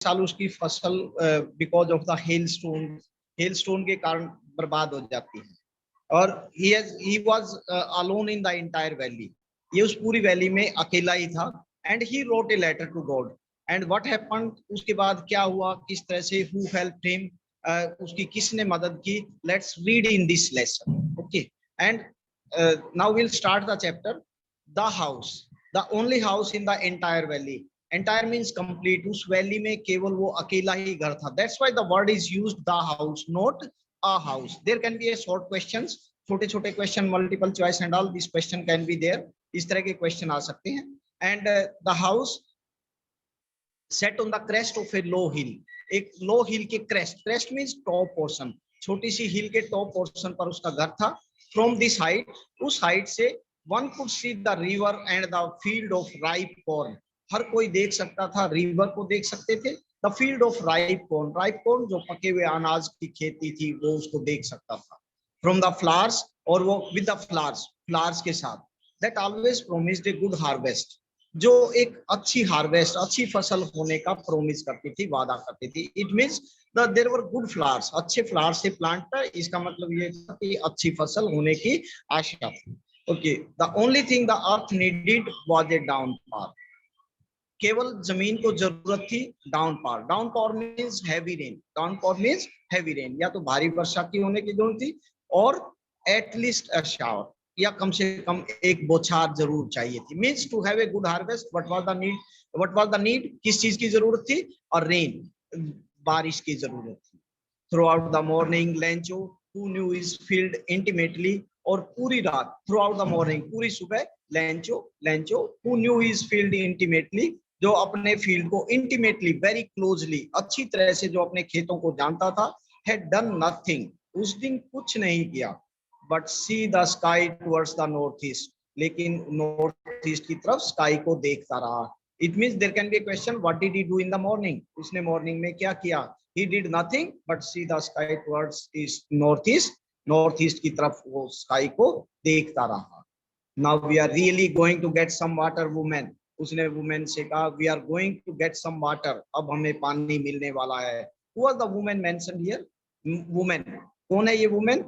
साल उसकी फसल because of the hell stone के कारण बर्बाद हो जाती है। और he was alone in the entire valley, ये उस पूरी वैली में अकेला ही था। And he wrote a letter to God, and what happened, उसके बाद क्या हुआ, किस तरह से who helped him, उसकी किसने मदद की, let's read in this lesson, okay। And now we'll start the chapter, the house, the only house in the entire valley। entire means complete, उस वैली में केवल वो अकेला ही घर था। that's why the word is used, the house, not a house। there can be a short questions, छोटे छोटे question, multiple choice and all, this question can be there, इस तरह के क्वेश्चन आ सकते हैं। And the house set on the crest of a low hill, एक low hill के crest, crest means top portion, छोटी सी हिल के टॉप पोर्शन पर उसका घर था। फ्रॉम दिस हाइट, उस हाइट से one could see the river and the field of ripe corn, हर कोई देख सकता था, रिवर को देख सकते थे, the field of ripe corn जो पके हुए अनाज की खेती थी वो उसको देख सकता था। फ्रॉम द फ्लावर्स, और वो विद द फ्लावर्स के साथ, that always promised A good harvest, जो एक अच्छी हार्वेस्ट, अच्छी फसल होने का प्रोमिस करती थी, वादा करती थी। It means there were good flowers, अच्छे फ्लावर्स से प्लांट था, इसका मतलब ये था कि अच्छी फसल होने की आशा थी। Okay, the only thing the earth needed was a downfall, केवल जमीन को जरूरत थी downpour. Downpour means heavy rain, downpour means heavy rain, या तो भारी वर्षा की होने की जरूरत थी, और एटलीस्ट अ शावर, या कम से कम एक बौछार जरूर चाहिए थी। Means to have a good harvest, what was the need, किस चीज की जरूरत थी, और रेन, बारिश की जरूरत थी। Through out the morning Lencho who knew his field intimately, और पूरी रात, थ्रू आउट द मॉर्निंग, पूरी सुबह, Lencho who knew his field intimately, जो अपने फील्ड को इंटीमेटली, वेरी क्लोजली, अच्छी तरह से जो अपने खेतों को जानता था, हैड डन नथिंग, उस दिन कुछ नहीं किया, but see the sky towards the north east, लेकिन नॉर्थ ईस्ट की तरफ स्काई को देखता रहा। It means there can be a question, what did he do in the morning, उसने मॉर्निंग में क्या किया, he did nothing but see the sky towards east, north east की तरफ वो स्काई को देखता रहा। Now we are really going to get some water women, उसने वुमेन से कहा, we are going to get some water, अब हमें पानी मिलने वाला है। Who was the women mentioned here, women, कौन है ये women,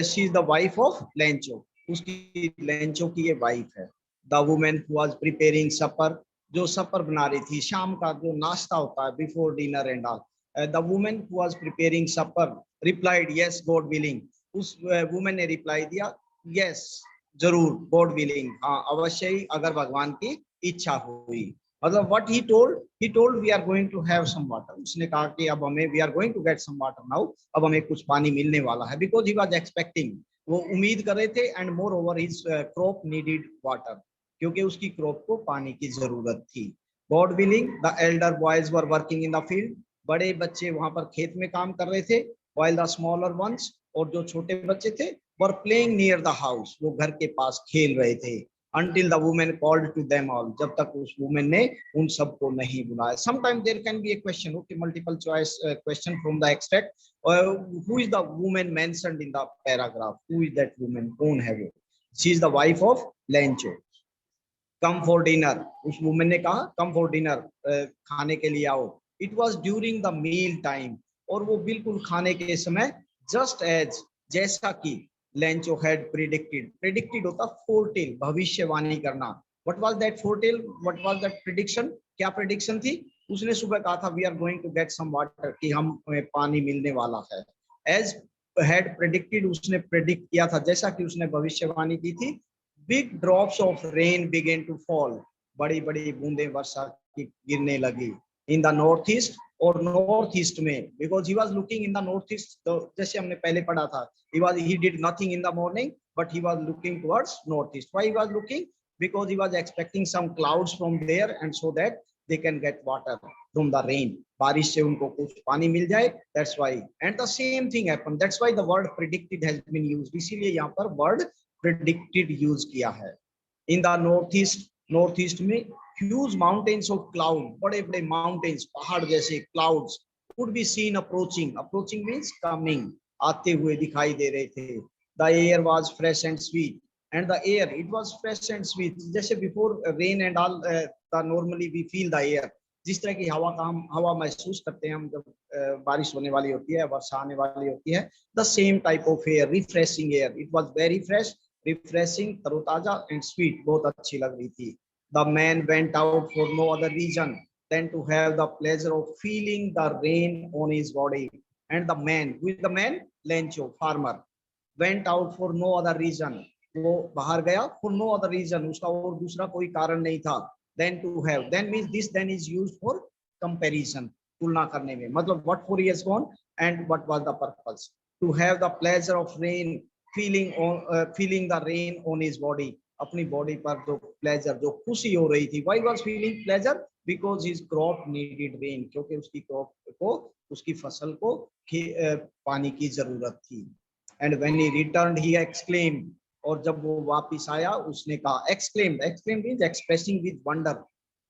she is the wife of Lencho, उसकी लेंचो की ये वाइफ है। The women who was preparing supper, जो सपर बना रही थी, शाम का जो नाश्ता होता है before dinner and all, the women who was preparing supper replied yes God willing, उस वुमेन ने रिप्लाई दिया, यस जरूर, गॉड विलिंग, हाँ अवश्य ही, अगर भगवान की इच्छा हुई। मतलब what he told we are going to have some water, उसने कहा कि अब हमें, we are going to get some water now, अब हमें कुछ पानी मिलने वाला है। बिकॉज ही वाज एक्सपेक्टिंग, वो उम्मीद कर रहे थे, and more over his crop needed water, क्योंकि उसकी क्रॉप को पानी की जरूरत थी। God willing the Elder boys were working in the field, बड़े बच्चे वहां पर खेत में काम कर रहे थे, while the smaller ones, और जो छोटे बच्चे थे, were playing near the house, वो घर के पास खेल रहे थे। until the woman called to them all, जब तक उस woman ने उन सबको नहीं बुलाया। Sometimes there can be a question, okay, multiple choice question from the extract, who is the woman mentioned in the paragraph, who is that woman, कौन है वो, she is the wife of Lencho। come for dinner, उस woman ने कहा come for dinner, खाने के लिए आओ। it was during the meal time, और वो बिल्कुल खाने के समय, just as, जैसा कि लेंचो हैड प्रिडिक्टेड, प्रिडिक्टेड होता फोरटेल, भविष्यवाणी करना। What was that foretell, what was that prediction, क्या प्रिडिक्शन थी, उसने सुबह कहा था we are going to get some water, कि हमें पानी मिलने वाला है। एज हैड प्रिडिक्टेड, उसने प्रिडिक्ट किया था, जैसा कि उसने भविष्यवाणी की थी। Big drops of rain began to fall, बड़ी बड़ी बूंदें वर्षा की गिरने लगी। इन द नॉर्थ ईस्ट, और नॉर्थ ईस्ट में, because he was looking in the north east, तो जैसे हमने पहले पढ़ा था, he did nothing in the morning but he was looking towards northeast. Why he was looking, because he was expecting some clouds from there, and so that they can get water from the rain, बारिश से उनको कुछ पानी मिल जाए, that's why, and the same thing happened, that's why the word predicted has been used, इसीलिए यहाँ पर word predicted use किया है। in the northeast में huge mountains of cloud, बड़े बड़े mountains, पहाड़ जैसे clouds could be seen approaching means coming, आते हुए दिखाई दे रहे थे। the air was fresh and sweet, and the air, it was fresh and sweet, जैसे before rain and all, normally we feel the air, जिस तरह की हवा का हम हवा महसूस करते हैं हम जब बारिश होने वाली होती है, वर्षा आने वाली होती है, the same type of air, refreshing air, it was very fresh, refreshing, तरोताजा एंड स्वीट, बहुत अच्छी लग रही थी। The man went out for no other reason then to have the pleasure of feeling the rain on his body, and the man, who is the man, Lencho, farmer, went out for no other reason, वो बाहर गया, for no other reason, उसका और दूसरा कोई कारण नहीं था, then to have, then means this then is used for comparison, तुलना करने में, मतलब what for he has gone and what was the purpose, to have the pleasure of rain, feeling the rain on his body, अपनी body पर जो pleasure, जो खुशी हो रही थी, why was feeling pleasure, because his crop needed rain, क्योंकि उसकी क्रॉप को, उसकी फसल को पानी की जरूरत थी। And when he returned he exclaimed, और जब वो वापस आया उसने कहा, exclaimed, exclaimed means expressing with wonder,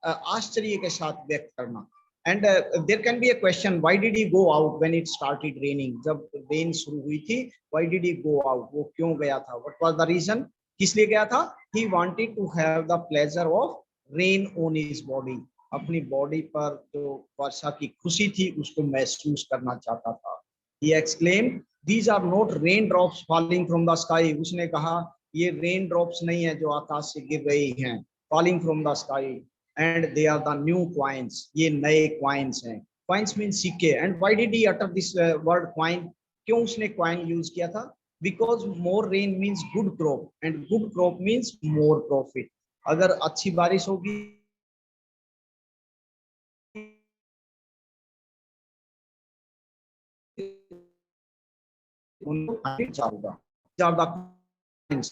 आश्चर्य के साथ व्यक्त करना। And there can be a question, why did he go out when it started raining, जब रेन शुरू हुई थी, why did he go out, वो क्यों गया था, व्हाट वाज द रीजन, किस लिए गया था, he wanted to have the pleasure of rain on his body, अपनी बॉडी पर जो वर्षा की खुशी थी उसको महसूस करना चाहता था। He exclaimed, "These are not raindrops falling from the sky." उसने कहा ये रेन ड्रॉप्स नहीं है जो आकाश से गिर रही हैं, falling from the sky, and they are the new coins. ये नए coins हैं. Coins means सिक्के. And why did he utter this word coin? क्यों उसने coin use किया था? Because more rain means good crop, and good crop means more profit. अगर अच्छी बारिश होगी ज्यादा ज्यादा,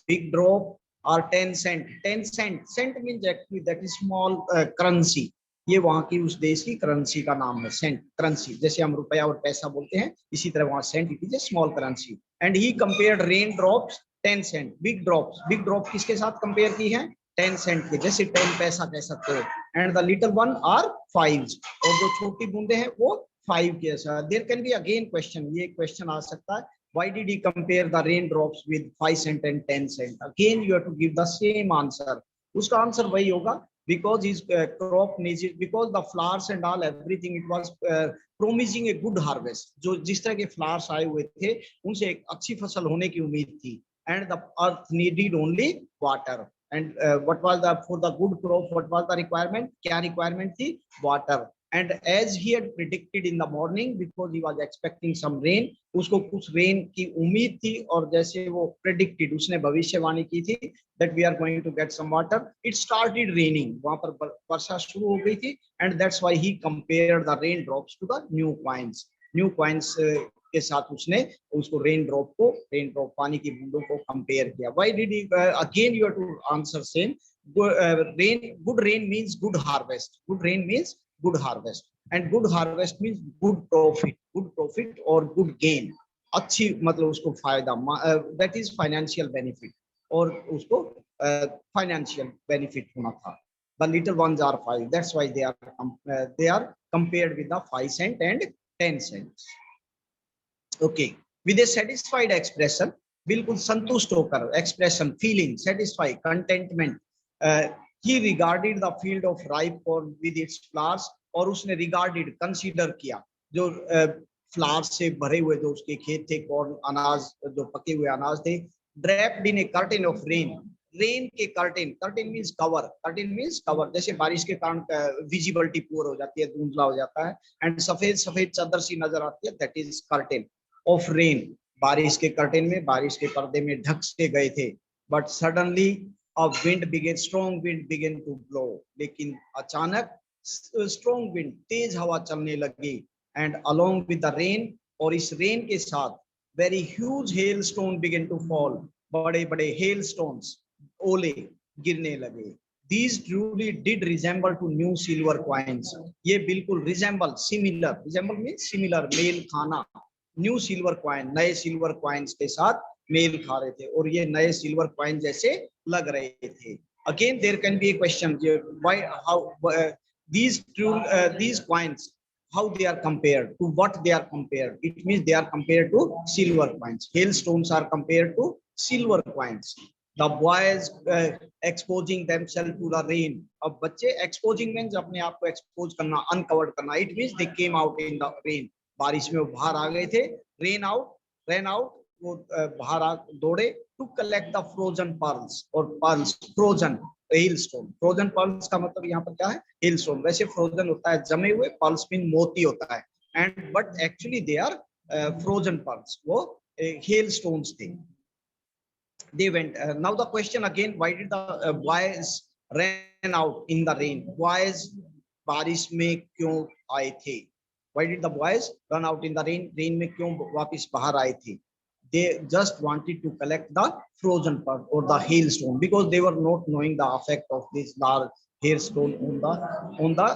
big drop or 10 cent, 10 cent, cent means actually that is small currency, ये वहां की उस देश की करेंसी का नाम है, सेंट करेंसी, जैसे हम रुपया और पैसा बोलते हैं इसी तरह वहां cent it is a small currency. And he compared rain drops 10 cent, big drops, big drop किसके साथ कंपेयर की है, 10 सेंट के, जैसे 10 पैसा कह सकते हो, and the little one are 5, और जो छोटी बूंदे हैं वो 5 के साथ। There can be again question, ये क्वेश्चन आ सकता है, why did he compare the raindrops with 5 cent and 10 cent? Again you have to give the same answer, उसका आंसर वही होगा, because his crop needs, because the flowers and all everything, it was promising a good harvest, जो जिस तरह के flowers आए हुए थे उनसे एक अच्छी फसल होने की उम्मीद थी, and the earth needed only water, and what was the, for the good crop what was the requirement, क्या requirement थी, water, and as he had predicted in the morning, because he was expecting some rain, उसको कुछ rain की उम्मीद थी, और जैसे वो प्रेडिक्टेड, उसने भविष्यवाणी की थी that we are going to get some water, it started raining, वहां पर वर्षा शुरू हो गई थी, and that's why he compared the rain drops to the new coins, new coins के साथ उसने उसको रेन ड्रॉप को, रेन ड्रॉप पानी की बूंदों को कंपेयर किया। Why did he, again you have to answer same, rain, good rain means good harvest, good rain means good harvest, and good harvest means good profit or good gain, अच्छी मतलब उसको फायदा, that is financial benefit, और उसको financial benefit होना था। The little ones are 5, that's why they are compared with the 5 cent and 10 cents. Okay, with a satisfied expression, बिल्कुल संतुष्ट होकर, expression, feeling, satisfied, contentment, he regarded the field of ripe corn with its flowers, और उसने regarded, consider किया, जो flowers से भरे हुए जो उसके खेत थे, कॉर्न, अनाज, जो पके हुए अनाज थे, draped in a curtain of rain, rain के curtain, curtain means cover, curtain means cover, जैसे बारिश के कारण विजिबिलिटी पुअर हो जाती है, धुंधला हो जाता है, एंड सफेद सफेद चादर सी नजर आती है, that is curtain of rain, बारिश के कर्टेन में, बारिश के पर्दे में ढक से गए थे। But suddenly a wind began, strong wind began to blow, लेकिन अचानक strong wind, तेज हवा चलने लगी, and along with the rain, और इस रेन के साथ very huge hailstone began to fall, बड़े बड़े hailstones, ओले गिरने लगे। These truly did resemble to new silver coins, ये बिल्कुल resemble, similar, resemble means similar, मेल खाना, न्यू सिल्वर कॉइन, नए सिल्वर कॉइन्स के साथ मेल खा रहे थे, और ये नए सिल्वर कॉइन जैसे लग रहे थे। Again there can be a question, why, how these coins, how they are compared, to what they are compared, it means they are compared to silver coins, hailstones are compared to silver coins, The boys exposing themselves to the rain. अब बच्चे exposing means अपने आप को expose करना, uncovered करना. It means they came out in the rain. बारिश में वो बाहर आ गए थे. Ran out, वो बाहर दौड़े to collect the frozen pearls और pearls frozen hailstone. Frozen pearls का मतलब यहाँ पर क्या है? Hailstone. वैसे frozen होता है जमे हुए, pearls mean मोती होता है. And but actually they are frozen pearls. वो hailstones थे. They went. Now the question again: why did the boys ran out in the rain? Boys बारिश में क्यों आए थे? Why did the boys run out in the rain? Rain में क्यों वापस बाहर आए थे? They just wanted to collect the frozen part or the hailstone because they were not knowing the effect of this large hailstone on the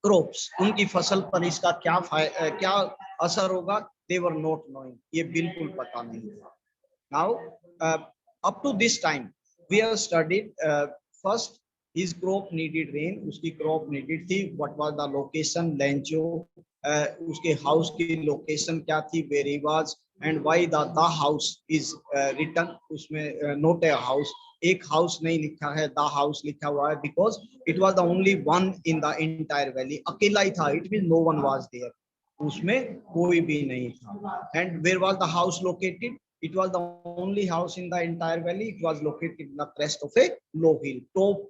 crops. उनकी फसल पर इसका क्या असर होगा? They were not knowing. ये बिल्कुल पता नहीं था. Now, up to this time, we have studied first his crop needed rain, उसकी crop needed थी. What was the location? Lencho. उसके house की location क्या थी? Where he was and why the house is written. उसमें not a house. एक house नहीं लिखा है, the house लिखा हुआ है because it was the only one in the entire valley. अकेला ही था. It means no one was there. उसमें कोई भी नहीं था. And where was the house located? It was the only house in the entire valley. It was located in the crest of a low hill, top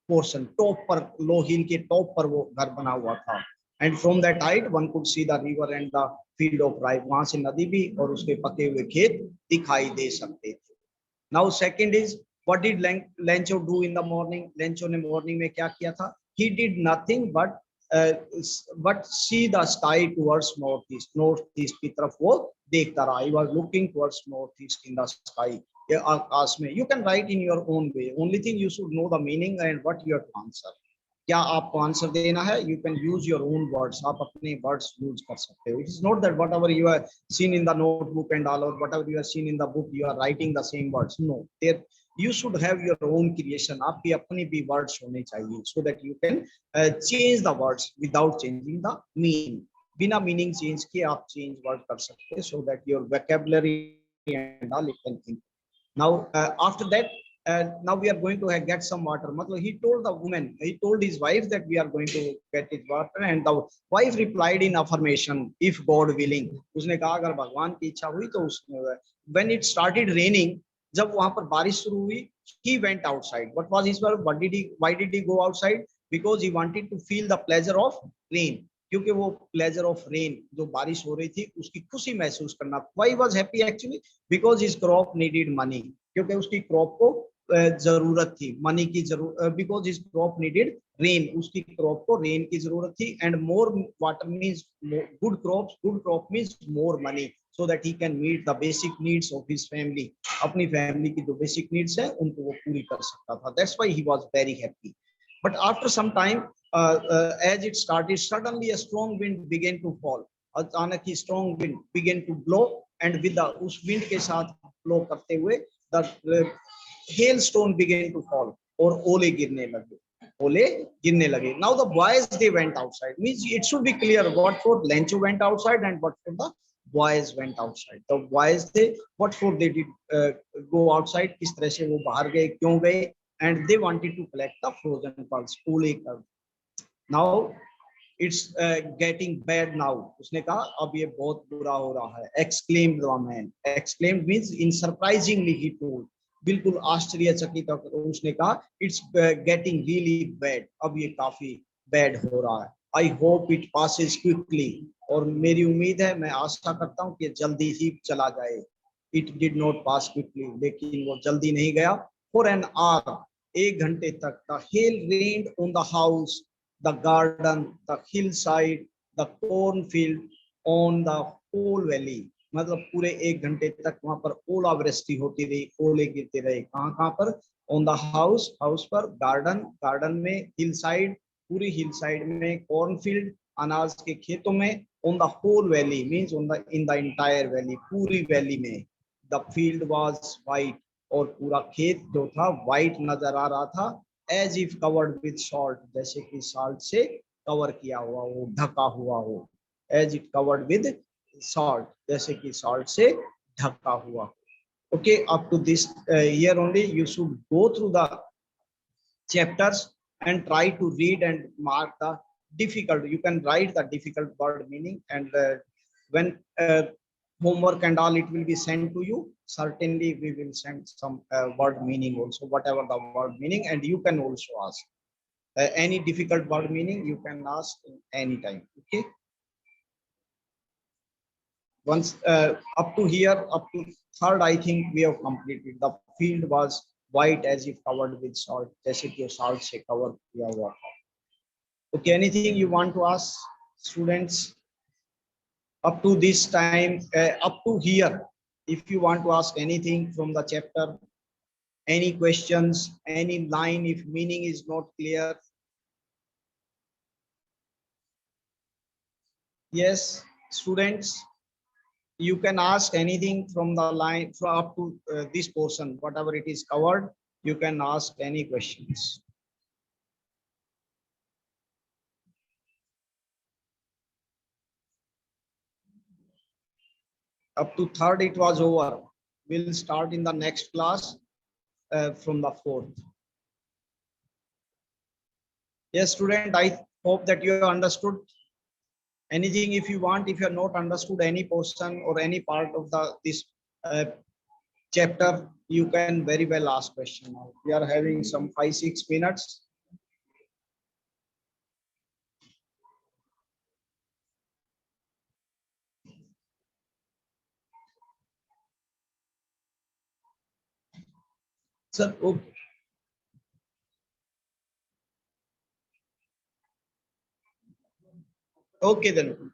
portion, top पर low hill के top पर वो घर बना हुआ था. And from that height, one could see the river and the field of rice. वहां से नदी भी और उसके पके हुए खेत दिखाई दे सकते थे. Now second is what did Lencho do in the morning? Lencho ने morning में क्या किया था? He did nothing but see the sky towards northeast. Northeast की तरफ वो देखता रहा. He was looking towards northeast in the sky. आकाश में. You can write in your own way. Only thing you should know the meaning and what you have to answer. क्या आपको answer देना है? You can use your own words. आप अपने words use कर सकते हो. It is not that whatever you have seen in the notebook and all, or whatever you have seen in the book, you are writing the same words. No, there you should have your own creation. आपकी अपनी भी words होने चाहिए, so that you can change the words without changing the meaning. बिना meaning change किए आप change word कर सकते हैं, so that your vocabulary and all you can think. Now after that. Now we are going to get some water. मतलब he told his wife that we are going to get it water, and the wife replied in affirmation, if God willing. उसने कहा अगर भगवान की इच्छा हुई तो उसने. When it started raining, जब वहां पर बारिश शुरू हुई, he went outside. What was his purpose? Why did he go outside? Because he wanted to feel the pleasure of rain. क्योंकि वो pleasure of rain, जो बारिश हो रही थी, उसकी खुशी महसूस करना. Why he was happy actually? Because his crop needed money. क्योंकि उसकी क्रॉप को जरूरत थी मनी की जरूरत. Because his crop needed rain. उसकी क्रॉप को रेन की जरूरत थी. And more water means good crop means more money, so that he can meet the basic needs of his family. अपनी फैमिली की जो बेसिक नीड्स है उनको वो पूरी कर सकता था. That's why he was very happy. But after some time as it started, suddenly a strong wind began to fall. अचानक ही strong wind began to blow, and with the उस wind के साथ blow करते हुए the hailstone began to fall, और ओले गिरने लगे. Now the boys, they went outside. Means it should be clear what for Lencho went outside and what for the boys went outside. The boys, they what for they did go outside, किस तरह से वो बाहर गए, क्यों गए, and they wanted to collect the frozen pearls. ओले कर. Now it's getting bad now. उसने कहा अब ये बहुत बुरा हो रहा है. Exclaimed the man. Exclaimed means in surprisingly he told. बिल्कुल आश्चर्यचकित होकर उसने कहा it's getting really bad. अब ये काफी bad हो रहा है. I hope it passes quickly. और मेरी उम्मीद है, मैं आशा करता हूँ कि जल्दी ही चला जाए. It did not pass quickly. लेकिन वो जल्दी नहीं गया. For an hour, 1 घंटे तक the hail rained on the house, the garden, the hillside, the cornfield, on the whole valley. मतलब पूरे 1 घंटे तक वहां पर ओलावृष्टि होती रही, ओले गिरते रहे. कहाँ पर? ऑन द हाउस पर, गार्डन में, हिल साइड, पूरी हिल साइड में, कॉर्नफील्ड, अनाज के खेतों में, on the whole valley means in the entire valley, पूरी वैली में. द फील्ड वाज वाइट, और पूरा खेत जो था वाइट नजर आ रहा था. As if covered with salt, जैसे कि साल्ट से कवर किया हुआ हो, ढका हुआ हो. As it covered with salt, जैसे कि सॉल्ट से ढका हुआ. Okay, up to this year only, you should go through the chapters and try to read and mark the difficult. You can write the difficult word meaning, and when homework and all it will be sent to you, certainly we will send some word meaning also, whatever the word meaning, and you can also ask any difficult word meaning, you can ask anytime. Okay, once up to here, up to third, I think we have completed. The field was white as if covered with salt, जैसे कि salt से cover किया हुआ था. Okay, anything you want to ask students up to this time, up to here? If you want to ask anything from the chapter, any questions, any line, if meaning is not clear. Yes, students, you can ask anything from the line from up to this portion, whatever it is covered, you can ask any questions. Up to third, it was over. We'll start in the next class from the fourth. Yes, student, I hope that you understood. Anything if you want, if you have not understood any portion or any part of the this uh, chapter, you can very well ask question now. We are having some 5-6 minutes. Sir, okay. Okay then.